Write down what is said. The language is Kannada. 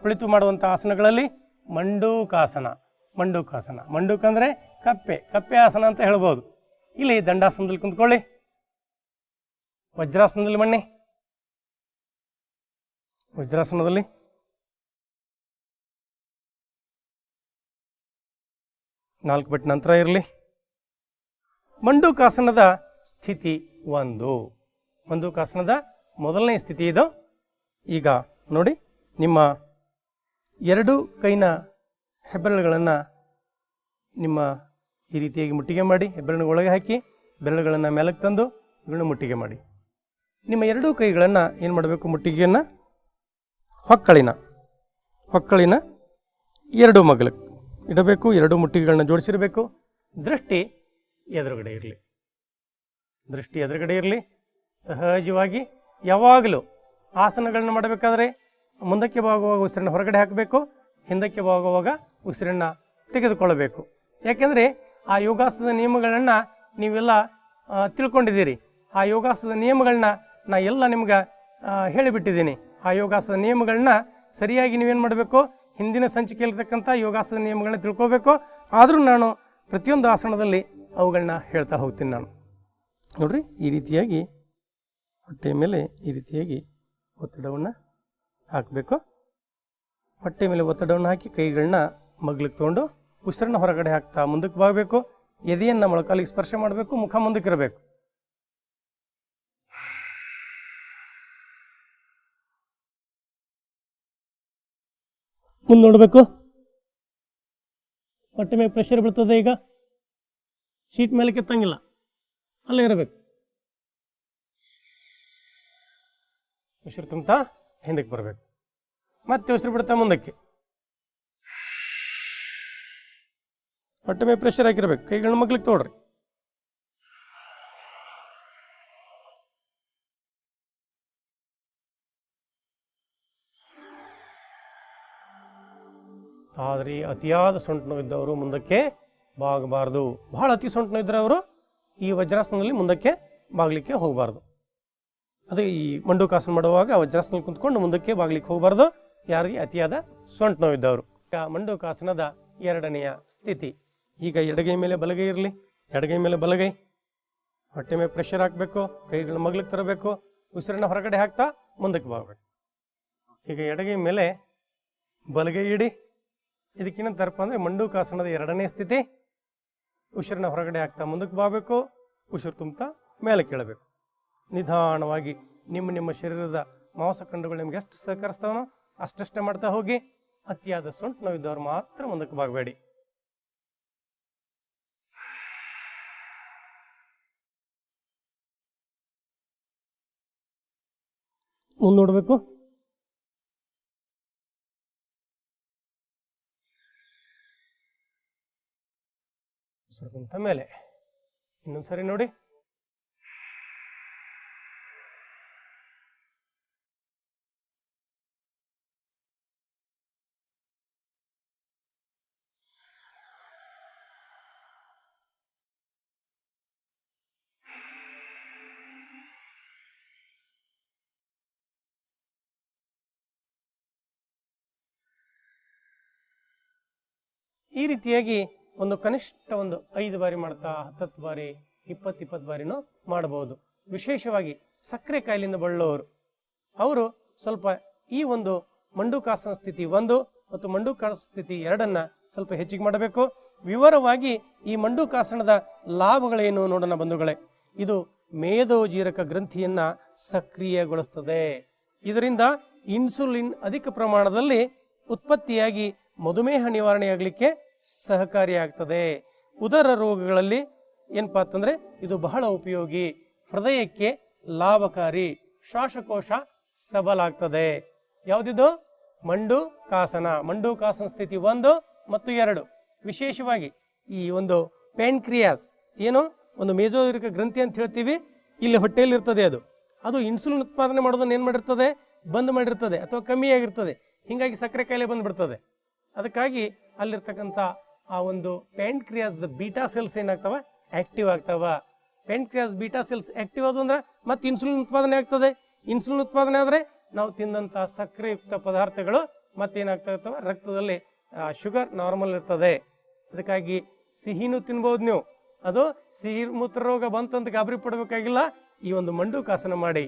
ಕುಳಿತು ಮಾಡುವಂಥ ಆಸನಗಳಲ್ಲಿ ಮಂಡೂಕಾಸನ. ಮಂಡೂಕಾಸನ, ಮಂಡೂಕ ಅಂದರೆ ಕಪ್ಪೆ, ಕಪ್ಪೆ ಆಸನ ಅಂತ ಹೇಳ್ಬೋದು. ಇಲ್ಲಿ ದಂಡಾಸನದಲ್ಲಿ ಕುಂತ್ಕೊಳ್ಳಿ, ವಜ್ರಾಸನದಲ್ಲಿ ಮಣ್ಣಿ, ವಜ್ರಾಸನದಲ್ಲಿ ನಾಲ್ಕು ಬೆಟ್ಟ ನಂತರ ಇರಲಿ. ಮಂಡೂಕಾಸನದ ಸ್ಥಿತಿ 1. ಮಂಡೂಕಾಸನದ ಮೊದಲನೇ ಸ್ಥಿತಿ ಇದು. ಈಗ ನೋಡಿ, ನಿಮ್ಮ 2 ಕೈನ ಹೆಬ್ಬೆರಳುಗಳನ್ನು ನಿಮ್ಮ ಈ ರೀತಿಯಾಗಿ ಮುಟ್ಟಿಗೆ ಮಾಡಿ, ಹೆಬ್ಬೆರಳಿನ ಒಳಗೆ ಹಾಕಿ ಬೆರಳುಗಳನ್ನು ಮೇಲಕ್ಕೆ ತಂದು ಇವುಗಳನ್ನು ಮುಟ್ಟಿಗೆ ಮಾಡಿ. ನಿಮ್ಮ 2 ಕೈಗಳನ್ನು ಏನು ಮಾಡಬೇಕು, ಮುಟ್ಟಿಗೆಯನ್ನು ಹೊಕ್ಕಳಿನ 2 ಮಗ್ಲಕ್ಕೆ ಇಡಬೇಕು. 2 ಮುಟ್ಟಿಗೆಗಳನ್ನ ಜೋಡಿಸಿರಬೇಕು. ದೃಷ್ಟಿ ಎದುರುಗಡೆ ಇರಲಿ, ದೃಷ್ಟಿ ಎದುರುಗಡೆ ಇರಲಿ. ಸಹಜವಾಗಿ ಯಾವಾಗಲೂ ಆಸನಗಳನ್ನ ಮಾಡಬೇಕಾದ್ರೆ ಮುಂದಕ್ಕೆ ಬಾಗುವಾಗ ಉಸಿರನ್ನು ಹೊರಗಡೆ ಹಾಕಬೇಕು, ಹಿಂದಕ್ಕೆ ಬಾಗುವಾಗ ಉಸಿರನ್ನು ತೆಗೆದುಕೊಳ್ಳಬೇಕು. ಯಾಕೆಂದರೆ ಆ ಯೋಗಾಸನದ ನಿಯಮಗಳನ್ನು ನೀವೆಲ್ಲ ತಿಳ್ಕೊಂಡಿದ್ದೀರಿ. ಆ ಯೋಗಾಸನದ ನಿಯಮಗಳನ್ನ ನಾ ಎಲ್ಲ ನಿಮ್ಗೆ ಹೇಳಿಬಿಟ್ಟಿದ್ದೀನಿ. ಆ ಯೋಗಾಸನದ ನಿಯಮಗಳನ್ನ ಸರಿಯಾಗಿ ನೀವೇನು ಮಾಡಬೇಕು, ಹಿಂದಿನ ಸಂಚಿಕೆಯಲ್ಲಿರ್ತಕ್ಕಂಥ ಯೋಗಾಸನದ ನಿಯಮಗಳನ್ನ ತಿಳ್ಕೋಬೇಕು. ಆದರೂ ನಾನು ಪ್ರತಿಯೊಂದು ಆಸನದಲ್ಲಿ ಅವುಗಳನ್ನ ಹೇಳ್ತಾ ಹೋಗ್ತೀನಿ ನಾನು. ನೋಡ್ರಿ, ಈ ರೀತಿಯಾಗಿ ಹೊಟ್ಟೆಯ ಮೇಲೆ ಈ ರೀತಿಯಾಗಿ ಒತ್ತಡವನ್ನು ಹಾಕಬೇಕು. ಹೊಟ್ಟೆ ಮೇಲೆ ಒತ್ತಡವನ್ನು ಹಾಕಿ ಕೈಗಳನ್ನ ಮಗ್ಲಿಗೆ ತೊಗೊಂಡು ಉಸಿರನ್ನ ಹೊರಗಡೆ ಹಾಕ್ತಾ ಮುಂದಕ್ಕೆ ಬಾಗಬೇಕು. ಎದೆಯನ್ನು ಮೊಳಕಾಲಿಗೆ ಸ್ಪರ್ಶ ಮಾಡಬೇಕು, ಮುಖ ಮುಂದಕ್ಕೆ ಇರಬೇಕು. ಮುಂದೆ ನೋಡಬೇಕು. ಹೊಟ್ಟೆ ಮೇಲೆ ಪ್ರೆಷರ್ ಬೀಳ್ತದೆ. ಈಗ ಶೀಟ್ ಮೇಲೆ ಕೆತ್ತಂಗಿಲ್ಲ, ಅಲ್ಲೇ ಇರಬೇಕು. ಉಸಿರು ತುಂಬ್ತಾ ಹಿಂದಕ್ಕೆ ಬರಬೇಕು, ಮತ್ತೆ ಉಸಿರು ಬಿಡ್ತಾ ಮುಂದಕ್ಕೆ. ಹೊಟ್ಟೆ ಮೇಲೆ ಪ್ರೆಷರ್ ಹಾಕಿರ್ಬೇಕು. ಕೈಗಳನ್ನ ಮಗ್ಲಿಕ್ಕೆ ತೋಡ್ರಿ. ಆದರೆ ಅತಿಯಾದ ಸೊಂಟು ನೋವಿದ್ದವರು ಮುಂದಕ್ಕೆ ಬಾಗಬಾರ್ದು. ಬಹಳ ಅತಿ ಸೊಂಟು ನೋವಿದ್ರೆ ಅವರು ಈ ವಜ್ರಾಸನದಲ್ಲಿ ಮುಂದಕ್ಕೆ ಬಾಗ್ಲಿಕ್ಕೆ ಹೋಗಬಾರ್ದು. ಅದೇ ಈ ಮಂಡೂಕಾಸನ ಮಾಡುವಾಗ ವಜ್ರಾಸನದಲ್ಲಿ ಕುಂತ್ಕೊಂಡು ಮುಂದಕ್ಕೆ ಬಾಗ್ಲಿಕ್ಕೆ ಹೋಗಬಾರ್ದು ಯಾರಿಗೆ ಅತಿಯಾದ ಸೊಂಟು ನೋವಿದ್ದವರು. ಮಂಡೂಕಾಸನದ 2ನೆಯ ಸ್ಥಿತಿ. ಈಗ ಎಡಗೈ ಮೇಲೆ ಬಲಗೈ ಇರಲಿ, ಎಡಗೈ ಮೇಲೆ ಬಲಗೈ. ಹೊಟ್ಟೆ ಮೇಲೆ ಪ್ರೆಷರ್ ಹಾಕಬೇಕು, ಕೈಗಳನ್ನ ಮಗ್ಲಿಕ್ಕೆ ತರಬೇಕು, ಉಸಿರನ್ನ ಹೊರಗಡೆ ಹಾಕ್ತಾ ಮುಂದಕ್ಕೆ ಬಾಗಬೇಕು. ಈಗ ಎಡಗೈ ಮೇಲೆ ಬಲಗೈ ಇಡಿ. ಇದಕ್ಕೇನಂತಾರಪ್ಪ ಅಂದರೆ ಮಂಡೂಕಾಸನದ 2ನೇ ಸ್ಥಿತಿ. ಉಸಿರನ್ನ ಹೊರಗಡೆ ಹಾಕ್ತಾ ಮುಂದಕ್ಕೆ ಬಾಗಬೇಕು, ಉಸಿರು ತುಂಬ್ತಾ ಮೇಲೆ ಕೇಳಬೇಕು. ನಿಧಾನವಾಗಿ ನಿಮ್ಮ ಶರೀರದ ಮಾಂಸಖಂಡಗಳು ನಿಮ್ಗೆ ಎಷ್ಟು ಸಹಕರಿಸ್ತಾವನೋ ಅಷ್ಟಷ್ಟೇ ಮಾಡ್ತಾ ಹೋಗಿ. ಅತಿಯಾದ ಸೊಂಟು ನೋವಿದ್ದವ್ರು ಮಾತ್ರ ಮುಂದಕ್ಕೆ ಬಾಗಬೇಡಿ. ಮುಂದೆ ನೋಡಬೇಕು. ಮೇಲೆ ಇನ್ನೊಂದ್ಸರಿ ನೋಡಿ. ಈ ರೀತಿಯಾಗಿ ಕನಿಷ್ಠ 5 ಬಾರಿ ಮಾಡ್ತಾ 10 ಬಾರಿ 20 ಬಾರಿನೂ ಮಾಡಬಹುದು. ವಿಶೇಷವಾಗಿ ಸಕ್ಕರೆ ಕಾಯಿಲೆಯಿಂದ ಬಳಲುವವರು ಅವರು ಸ್ವಲ್ಪ ಈ ಮಂಡೂಕಾಸನ ಸ್ಥಿತಿ 1 ಮತ್ತು ಮಂಡೂಕಾಸನ ಸ್ಥಿತಿ 2 ಸ್ವಲ್ಪ ಹೆಚ್ಚಿಗೆ ಮಾಡಬೇಕು. ವಿವರವಾಗಿ ಈ ಮಂಡೂಕಾಸನದ ಲಾಭಗಳೇನು ನೋಡೋಣ ಬಂಧುಗಳೇ. ಇದು ಮೇದೋಜೀರಕ ಗ್ರಂಥಿಯನ್ನ ಸಕ್ರಿಯಗೊಳಿಸುತ್ತದೆ. ಇದರಿಂದ ಇನ್ಸುಲಿನ್ ಅಧಿಕ ಪ್ರಮಾಣದಲ್ಲಿ ಉತ್ಪತ್ತಿಯಾಗಿ ಮಧುಮೇಹ ನಿವಾರಣೆಯಾಗಲಿಕ್ಕೆ ಸಹಕಾರಿಯಾಗ್ತದೆ. ಉದರ ರೋಗಗಳಲ್ಲಿ ಏನಪ್ಪಾ ಅಂತಂದ್ರೆ ಇದು ಬಹಳ ಉಪಯೋಗಿ. ಹೃದಯಕ್ಕೆ ಲಾಭಕಾರಿ, ಶ್ವಾಸಕೋಶ ಸಬಲ ಆಗ್ತದೆ. ಯಾವುದಿದು? ಮಂಡೂಕಾಸನ. ಮಂಡೂಕಾಸನ ಸ್ಥಿತಿ 1 ಮತ್ತು 2. ವಿಶೇಷವಾಗಿ ಈ ಪ್ಯಾನ್ಕ್ರಿಯಾಸ್ ಏನು ಮೇಜೋಜೀರಕ ಗ್ರಂಥಿ ಅಂತ ಹೇಳ್ತೀವಿ, ಇಲ್ಲಿ ಹೊಟ್ಟೆಯಲ್ಲಿ ಇರ್ತದೆ. ಅದು ಇನ್ಸುಲಿನ್ ಉತ್ಪಾದನೆ ಮಾಡೋದನ್ನ ಏನ್ ಮಾಡಿರ್ತದೆ? ಬಂದ್ ಮಾಡಿರ್ತದೆ ಅಥವಾ ಕಮ್ಮಿ ಆಗಿರ್ತದೆ. ಹಿಂಗಾಗಿ ಸಕ್ಕರೆ ಕಾಯಿಲೆ ಬಂದ್ಬಿಡ್ತದೆ. ಅದಕ್ಕಾಗಿ ಅಲ್ಲಿರ್ತಕ್ಕಂಥ ಆ ಪ್ಯಾನ್ಕ್ರಿಯಾಸ್ ಬೀಟಾ ಸೆಲ್ಸ್ ಏನಾಗ್ತಾವ? ಆಕ್ಟಿವ್ ಆಗ್ತಾವ. ಪ್ಯಾನ್ಕ್ರಿಯಾಸ್ ಬೀಟಾ ಸೆಲ್ಸ್ ಆಕ್ಟಿವ್ ಆದವು ಅಂದ್ರೆ ಮತ್ತೆ ಇನ್ಸುಲಿನ್ ಉತ್ಪಾದನೆ ಆಗ್ತದೆ. ಇನ್ಸುಲಿನ್ ಉತ್ಪಾದನೆ ಆದರೆ ನಾವು ತಿಂದಂಥ ಸಕ್ಕರೆಯುಕ್ತ ಪದಾರ್ಥಗಳು ಮತ್ತೇನಾಗ್ತಾ ಇರ್ತವೆ, ರಕ್ತದಲ್ಲಿ ಶುಗರ್ ನಾರ್ಮಲ್ ಇರ್ತದೆ. ಅದಕ್ಕಾಗಿ ಸಿಹಿನೂ ತಿನ್ಬೋದು ನೀವು. ಅದು ಸಿಹಿ ಮೂತ್ರ ರೋಗ ಬಂತಂತ ಗಾಬರಿ ಪಡಬೇಕಾಗಿಲ್ಲ. ಈ ಒಂದು ಮಂಡೂಕಾಸನ ಮಾಡಿ